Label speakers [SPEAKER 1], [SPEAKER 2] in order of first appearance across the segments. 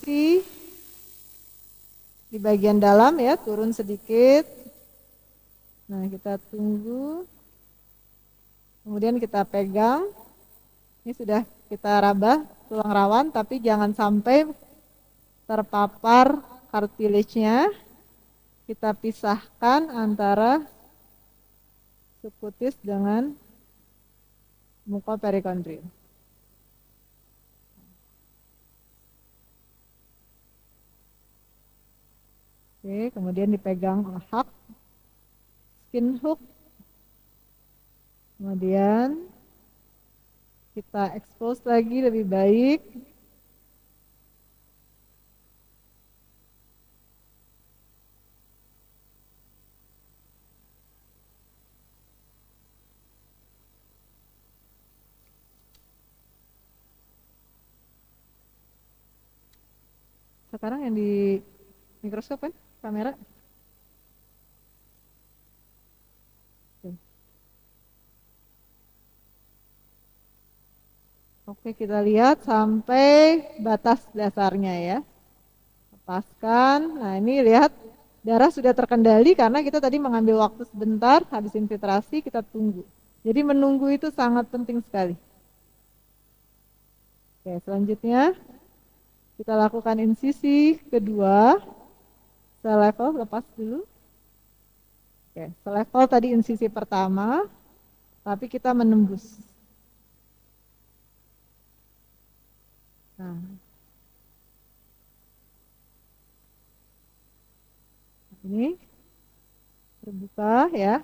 [SPEAKER 1] sisi di bagian dalam ya, turun sedikit. Nah, kita tunggu. Kemudian kita pegang. Ini sudah kita raba tulang rawan, tapi jangan sampai terpapar kartilage-nya. Kita pisahkan antara subkutis dengan mukoperikondrium. Oke, kemudian dipegang lahak, skin hook. Kemudian kita expose lagi lebih baik. Sekarang yang di mikroskop kan, kamera. Oke, kita lihat sampai batas dasarnya ya. Lepaskan. Nah, ini lihat darah sudah terkendali karena kita tadi mengambil waktu sebentar, habis infiltrasi kita tunggu. Jadi menunggu itu sangat penting sekali. Oke, selanjutnya kita lakukan insisi kedua. Selevel, lepas dulu. Oke, selevel tadi insisi pertama, tapi kita menembus. Nah, ini terbuka ya,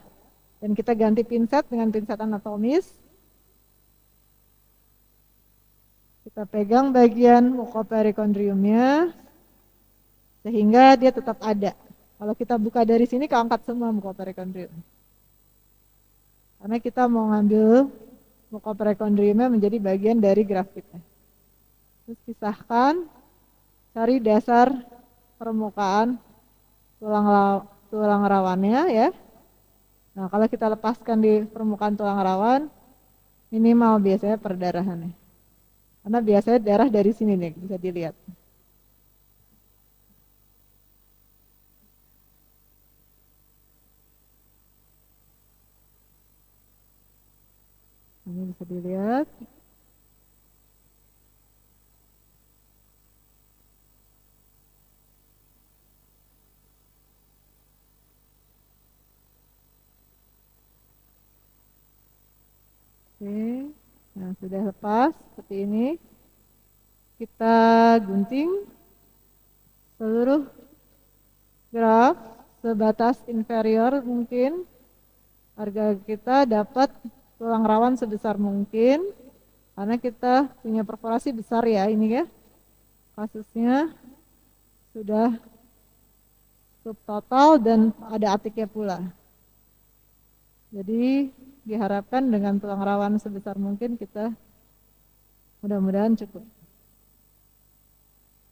[SPEAKER 1] dan kita ganti pinset dengan pinset anatomis. Kita pegang bagian mukoperikondriumnya sehingga dia tetap ada. Kalau kita buka dari sini keangkat semua mukoperikondrium. Karena kita mau ngambil mukoperikondriumnya menjadi bagian dari grafitnya. Terus pisahkan, cari dasar permukaan tulang rawannya ya. Nah, kalau kita lepaskan di permukaan tulang rawan, minimal biasanya perdarahannya. Karena biasanya darah dari sini nih, bisa dilihat. Ini bisa dilihat. Oke, nah sudah lepas seperti ini. Kita gunting seluruh graf sebatas inferior mungkin, agar kita dapat tulang rawan sebesar mungkin. Karena kita punya perforasi besar ya ini ya. Kasusnya sudah subtotal dan ada atiknya pula. Jadi diharapkan dengan tulang rawan sebesar mungkin kita mudah-mudahan cukup.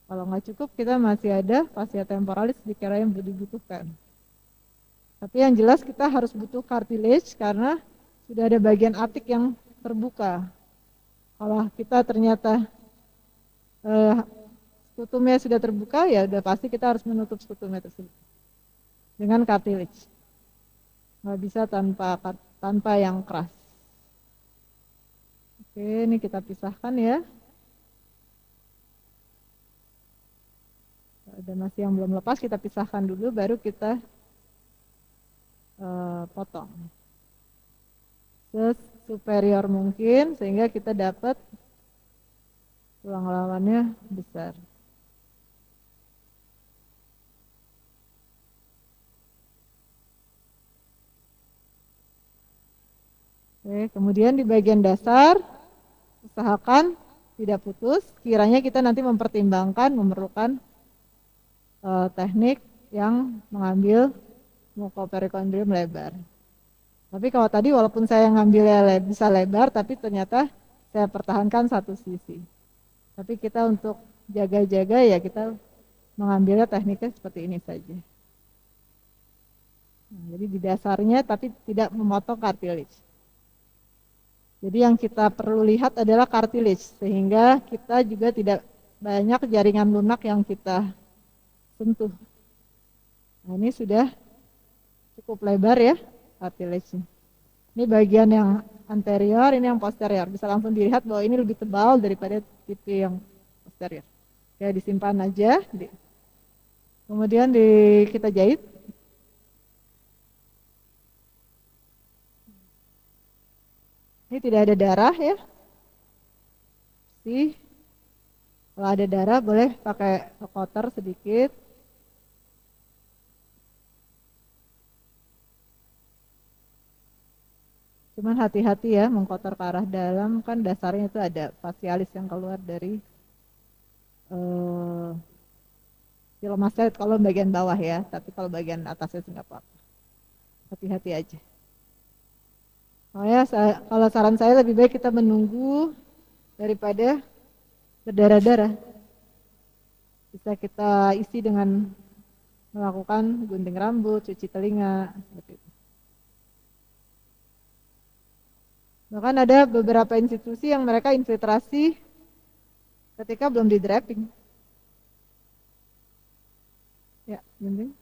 [SPEAKER 1] Kalau nggak cukup kita masih ada fascia temporalis dikira yang dibutuhkan. Tapi yang jelas kita harus butuh cartilage karena sudah ada bagian atik yang terbuka. Kalau kita ternyata skutumnya sudah terbuka, ya udah pasti kita harus menutup skutumnya tersebut dengan cartilage. Nggak bisa tanpa yang keras. Oke, ini kita pisahkan ya. Ada masih yang belum lepas, kita pisahkan dulu, baru kita potong superior mungkin sehingga kita dapat tulang rawannya besar. Oke, kemudian di bagian dasar usahakan tidak putus. Kiranya kita nanti mempertimbangkan memerlukan teknik yang mengambil mukoperikondrium lebar. Tapi kalau tadi walaupun saya ngambilnya bisa lebar, tapi ternyata saya pertahankan satu sisi. Tapi kita untuk jaga-jaga ya kita mengambilnya tekniknya seperti ini saja. Nah, jadi di dasarnya tapi tidak memotong cartilage. Jadi yang kita perlu lihat adalah cartilage, sehingga kita juga tidak banyak jaringan lunak yang kita sentuh. Nah, ini sudah cukup lebar ya cartilage-nya. Ini bagian yang anterior, ini yang posterior. Bisa langsung dilihat bahwa ini lebih tebal daripada tipe yang posterior. Oke, disimpan aja. Kemudian kita jahit. Ini tidak ada darah ya. Sih. Kalau ada darah boleh pakai kotor sedikit. Cuman hati-hati ya mengkotor ke arah dalam, kan dasarnya itu ada facialis yang keluar dari filomastoid kalau bagian bawah ya, tapi kalau bagian atasnya nggak apa-apa. Hati-hati aja. Oh ya, kalau saran saya lebih baik kita menunggu daripada berdarah-darah. Bisa kita isi dengan melakukan gunting rambut, cuci telinga, seperti itu. Bahkan ada beberapa institusi yang mereka infiltrasi ketika belum di draping. Ya, gunting.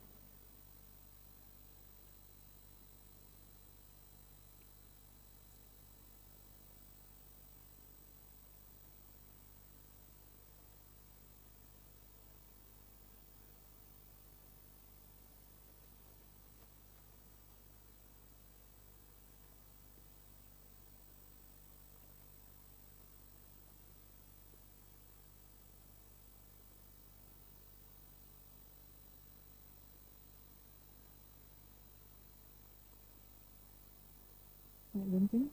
[SPEAKER 1] Ya, gunting.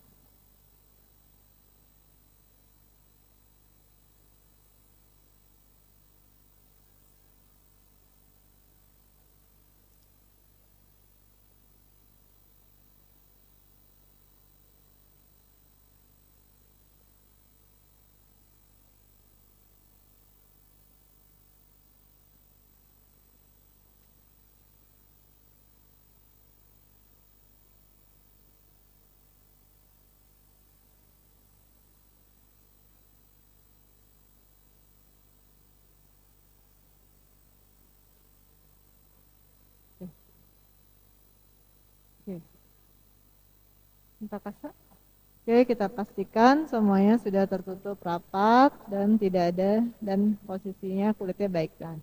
[SPEAKER 1] Oke. Oke. Kita kasih. Oke, kita pastikan semuanya sudah tertutup rapat dan tidak ada dan posisinya kulitnya baik kan.